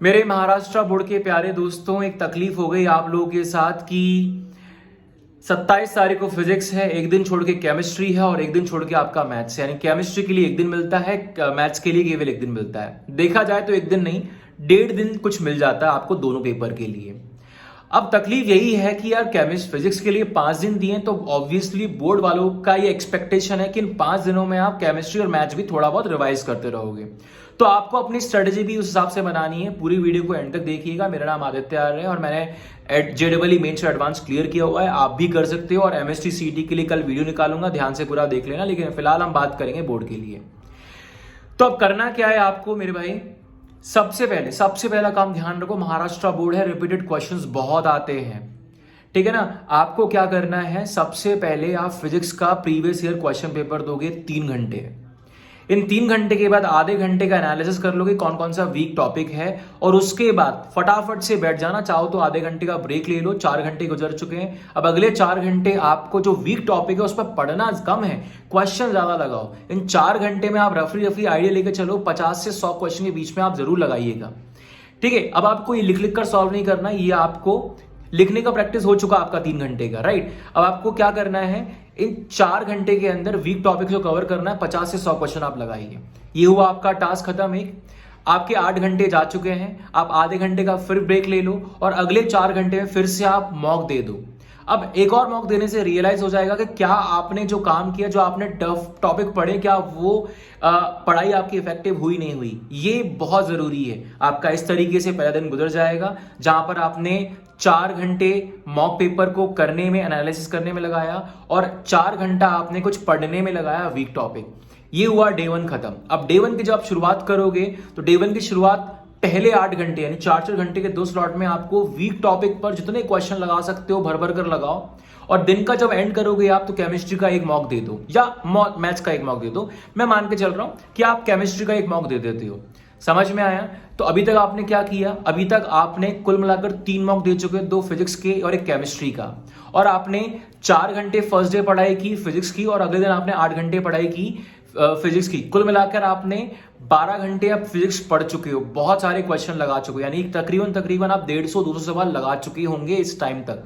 मेरे महाराष्ट्र बोर्ड के प्यारे दोस्तों, एक तकलीफ हो गई आप लोगों के साथ कि 27 तारीख को फिजिक्स है, एक दिन छोड़ के केमिस्ट्री है और एक दिन छोड़ के आपका मैथ्स है। यानी केमिस्ट्री के लिए एक दिन मिलता है, मैथ्स के लिए केवल एक दिन मिलता है। देखा जाए तो एक दिन नहीं, 1.5 दिन कुछ मिल जाता है आपको दोनों पेपर के लिए। अब तकलीफ यही है कि यार केमिस्ट्री फिजिक्स के लिए 5 दिन दिए, तो ऑब्वियसली बोर्ड वालों का ये एक्सपेक्टेशन है कि इन 5 दिनों में आप केमिस्ट्री और मैथ्स भी थोड़ा बहुत रिवाइज करते रहोगे। तो आपको अपनी स्ट्रेटेजी भी उस हिसाब से बनानी है। पूरी वीडियो को एंड तक देखिएगा। मेरा नाम आदित्य आर्य है और मैंने JEE मेंस से एडवांस क्लियर किया हुआ है, आप भी कर सकते हो। और MST CT के लिए कल वीडियो निकालूंगा, ध्यान से पूरा देख लेना। लेकिन फिलहाल हम बात करेंगे बोर्ड के लिए। तो अब करना क्या है आपको मेरे भाई, सबसे पहला काम ध्यान रखो, महाराष्ट्र बोर्ड है, रिपीटेड क्वेश्चंस बहुत आते हैं, ठीक है ना। आपको क्या करना है, सबसे पहले आप फिजिक्स का प्रीवियस ईयर क्वेश्चन पेपर दोगे 3 घंटे। इन 3 घंटे के बाद आधे घंटे का एनालिसिस कर लोगे कौन कौन सा वीक टॉपिक है, और उसके बाद फटाफट से बैठ जाना। चाहो तो आधे घंटे का ब्रेक ले लो, 4 घंटे गुजर चुके हैं। अब अगले 4 घंटे आपको जो वीक टॉपिक है उस पर पढ़ना कम है, क्वेश्चन ज्यादा लगाओ। इन 4 घंटे में आप रफली आइडिया लेके चलो, 50 से 100 क्वेश्चन के बीच में आप जरूर लगाइएगा, ठीक है। अब आपको ये लिख कर सॉल्व नहीं करना, ये आपको लिखने का प्रैक्टिस हो चुका आपका 3 घंटे का, राइट। अब आपको क्या करना है, इन 4 घंटे के अंदर वीक टॉपिक जो कवर करना है, 50 से 100 क्वेश्चन आप लगाइए। ये हुआ आपका टास्क खत्म। एक आपके 8 घंटे जा चुके हैं, आप आधे घंटे का फिर ब्रेक ले लो और अगले 4 घंटे में फिर से आप मॉक दे दो। अब एक और मॉक देने से रियलाइज हो जाएगा कि क्या आपने जो काम किया, जो आपने टफ टॉपिक पढ़े, क्या वो पढ़ाई आपकी इफेक्टिव हुई नहीं हुई। ये बहुत जरूरी है। आपका इस तरीके से पहला दिन गुजर जाएगा जहां पर आपने 4 घंटे मॉक पेपर को करने में, एनालिसिस करने में लगाया और 4 घंटा आपने कुछ पढ़ने में लगाया वीक टॉपिक। ये हुआ डे 1 खत्म। अब डे 1 की जब आप शुरुआत करोगे तो डे 1 की शुरुआत पहले 8 घंटे यानी 4 घंटे के 2 स्लॉट में आपको वीक टॉपिक पर जितने क्वेश्चन लगा सकते हो भर कर लगाओ। और दिन का जब एंड करोगे आप, तो केमिस्ट्री का एक मॉक दे दो या मैथ्स का एक मॉक दे दो। मैं मान के चल रहा हूं कि आप केमिस्ट्री का एक मॉक दे देते हो। समझ में आया? तो अभी तक आपने क्या किया, अभी तक आपने कुल मिलाकर 3 मॉक दे चुके हैं, 2 फिजिक्स के और 1 केमिस्ट्री का। और आपने 4 घंटे फर्स्ट डे पढ़ाई की फिजिक्स की और अगले दिन आपने 8 घंटे पढ़ाई की फिजिक्स की। कुल मिलाकर आपने 12 घंटे आप फिजिक्स पढ़ चुके हो, बहुत सारे क्वेश्चन लगा चुके हो, यानी तकरीबन आप 150-200 सवाल लगा चुके होंगे इस टाइम तक।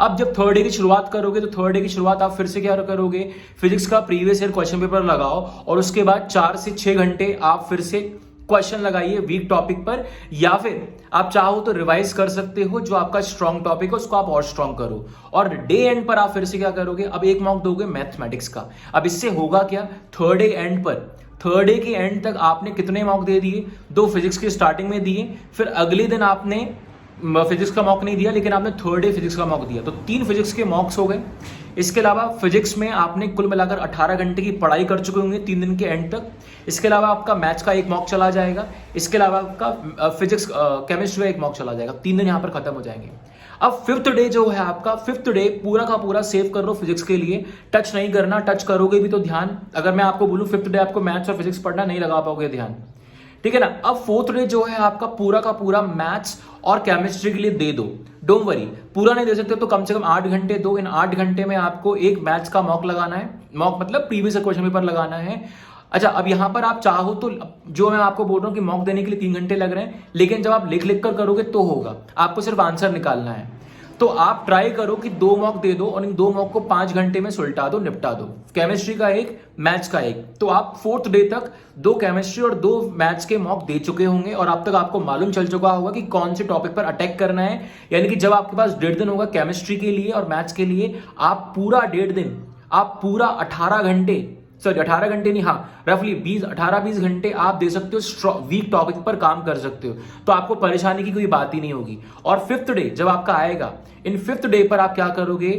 अब जब थर्ड डे की शुरुआत करोगे तो थर्ड डे की शुरुआत आप फिर से क्या करोगे, फिजिक्स का प्रीवियस ईयर क्वेश्चन पेपर लगाओ और उसके बाद 4 से 6 घंटे आप फिर से क्वेश्चन लगाइए वीक टॉपिक पर। या फिर आप चाहो तो रिवाइज कर सकते हो, जो आपका स्ट्रॉन्ग टॉपिक है उसको आप और स्ट्रॉन्ग करो। और डे एंड पर आप फिर से क्या करोगे, अब एक मॉक दोगे मैथमेटिक्स का। अब इससे होगा क्या, थर्ड डे एंड पर, थर्ड डे के एंड तक आपने कितने मॉक दे दिए, 2 फिजिक्स के स्टार्टिंग में दिए, फिर अगले दिन आपने फिजिक्स का मॉक नहीं दिया लेकिन आपने थर्ड डे फिजिक्स का मॉक दिया, तो 3 फिजिक्स के मॉक्स हो गए। इसके अलावा फिजिक्स में आपने कुल मिलाकर 18 घंटे की पढ़ाई कर चुके होंगे 3 दिन के एंड तक। इसके अलावा आपका मैथ्स का एक मॉक चला जाएगा, इसके अलावा आपका फिजिक्स केमिस्ट्री का एक मॉक चला जाएगा। 3 दिन यहाँ पर खत्म हो जाएंगे। अब 5th डे जो है आपका, 5th डे पूरा का पूरा सेव कर लो फिजिक्स के लिए, टच नहीं करना। टच करोगे भी तो ध्यान, अगर मैं आपको बोलूं 5th डे आपको मैथ्स और फिजिक्स पढ़ना, नहीं लगा पाओगे ध्यान, ठीक है ना। अब 4th डे जो है आपका पूरा का पूरा मैथ्स और केमिस्ट्री के लिए दे दो। डोंट वरी, पूरा नहीं दे सकते तो कम से कम 8 घंटे दो। इन 8 घंटे में आपको एक मैथ्स का मॉक लगाना है, मॉक मतलब प्रीवियस क्वेश्चन पेपर लगाना है। अच्छा, अब यहां पर आप चाहो तो, जो मैं आपको बोल रहा हूं कि मॉक देने के लिए 3 घंटे लग रहे हैं, लेकिन जब आप लिख कर करोगे तो होगा, आपको सिर्फ आंसर निकालना है। तो आप ट्राई करो कि 2 मॉक दे दो और इन 2 मॉक को 5 घंटे में सुलटा दो, निपटा दो। केमिस्ट्री का एक, मैथ्स का एक। तो आप 4th डे तक 2 केमिस्ट्री और 2 मैथ्स के मॉक दे चुके होंगे और अब तक आपको मालूम चल चुका होगा कि कौन से टॉपिक पर अटैक करना है। यानी कि जब आपके पास 1.5 दिन होगा केमिस्ट्री के लिए और मैथ्स के लिए, आप पूरा 1.5 दिन, आप पूरा 18 घंटे, सॉरी 18 घंटे नहीं, हाँ रफली 18-20 घंटे आप दे सकते हो, वीक टॉपिक पर काम कर सकते हो। तो आपको परेशानी की कोई बात ही नहीं होगी। और 5th डे जब आपका आएगा, इन 5th डे पर आप क्या करोगे,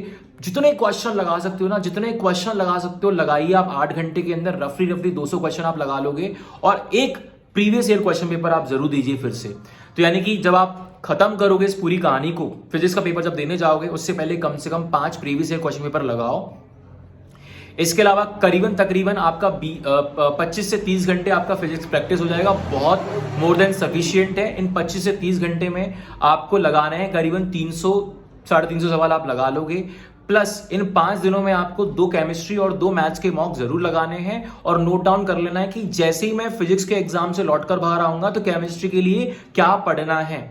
जितने क्वेश्चन लगा सकते हो ना, जितने क्वेश्चन लगा सकते हो लगाइए आप। 8 घंटे के अंदर रफली 200 क्वेश्चन आप लगा लोगे और एक प्रीवियस ईयर क्वेश्चन पेपर आप जरूर दीजिए फिर से। तो यानी कि जब आप खत्म करोगे इस पूरी कहानी को, फिजिक्स का पेपर जब देने जाओगे उससे पहले कम से कम 5 प्रीवियस ईयर क्वेश्चन पेपर लगाओ। इसके अलावा तकरीबन आपका 25 से 30 घंटे आपका फिजिक्स प्रैक्टिस हो जाएगा, बहुत मोर देन सफिशिएंट है। इन 25 से 30 घंटे में आपको लगाना है करीबन 300-350 सवाल आप लगा लोगे। प्लस इन 5 दिनों में आपको 2 केमिस्ट्री और 2 मैथ्स के मॉक जरूर लगाने हैं और नोट डाउन कर लेना है कि जैसे ही मैं फिजिक्स के एग्जाम से लौटकर बाहर आऊंगा तो केमिस्ट्री के लिए क्या पढ़ना है।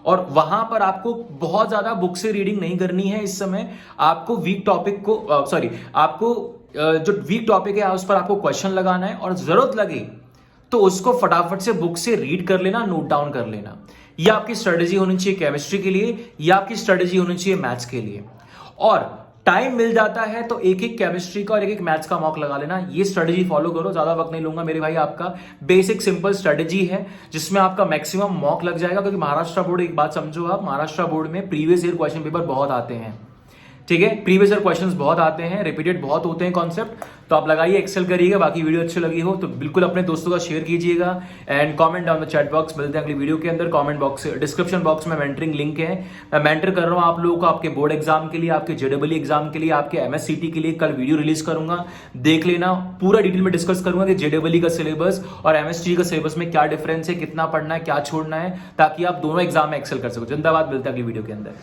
और वहां पर आपको बहुत ज्यादा बुक से रीडिंग नहीं करनी है इस समय। आपको वीक टॉपिक को आपको जो वीक टॉपिक है उस पर आपको क्वेश्चन लगाना है और जरूरत लगे तो उसको फटाफट से बुक से रीड कर लेना, नोट डाउन कर लेना। यह आपकी स्ट्रेटेजी होनी चाहिए केमिस्ट्री के लिए, या आपकी स्ट्रेटेजी होनी चाहिए मैथ्स के लिए। और टाइम मिल जाता है तो एक एक केमिस्ट्री का और एक एक मैथ्स का मॉक लगा लेना। ये स्ट्रेटेजी फॉलो करो, ज्यादा वक्त नहीं लूंगा मेरे भाई। आपका बेसिक सिंपल स्ट्रेटेजी है जिसमें आपका मैक्सिमम मॉक लग जाएगा, क्योंकि महाराष्ट्र बोर्ड, एक बात समझो आप, महाराष्ट्र बोर्ड में प्रीवियस ईयर क्वेश्चन पेपर बहुत आते हैं, ठीक है, प्रीवियस ईयर क्वेश्चंस बहुत आते हैं, रिपीटेड बहुत होते हैं कॉन्सेप्ट। तो आप लगाइए, एक्सेल करिएगा। बाकी वीडियो अच्छी लगी हो तो बिल्कुल अपने दोस्तों का शेयर कीजिएगा and comment down the chat box. मिलते हैं अगली वीडियो के अंदर। कमेंट बॉक्स, डिस्क्रिप्शन बॉक्स में मेंटरिंग लिंक है, मैं मेंटर कर रहा हूं आप लोगों को आपके बोर्ड एग्जाम के लिए, आपके जेडब्ल्यू एग्जाम के लिए, आपके एमएससीटी के लिए। कल वीडियो रिलीज करूंगा, देख लेना। पूरा डिटेल में डिस्कस करूंगा कि जेडब्ल्यू का सिलेबस और एमएससीटी का सिलेबस में क्या डिफरेंस है, कितना पढ़ना है, क्या छोड़ना है, ताकि आप दोनों एग्जाम में एक्सेल कर सको। जिंदाबाद, मिलते हैं अगली वीडियो के अंदर।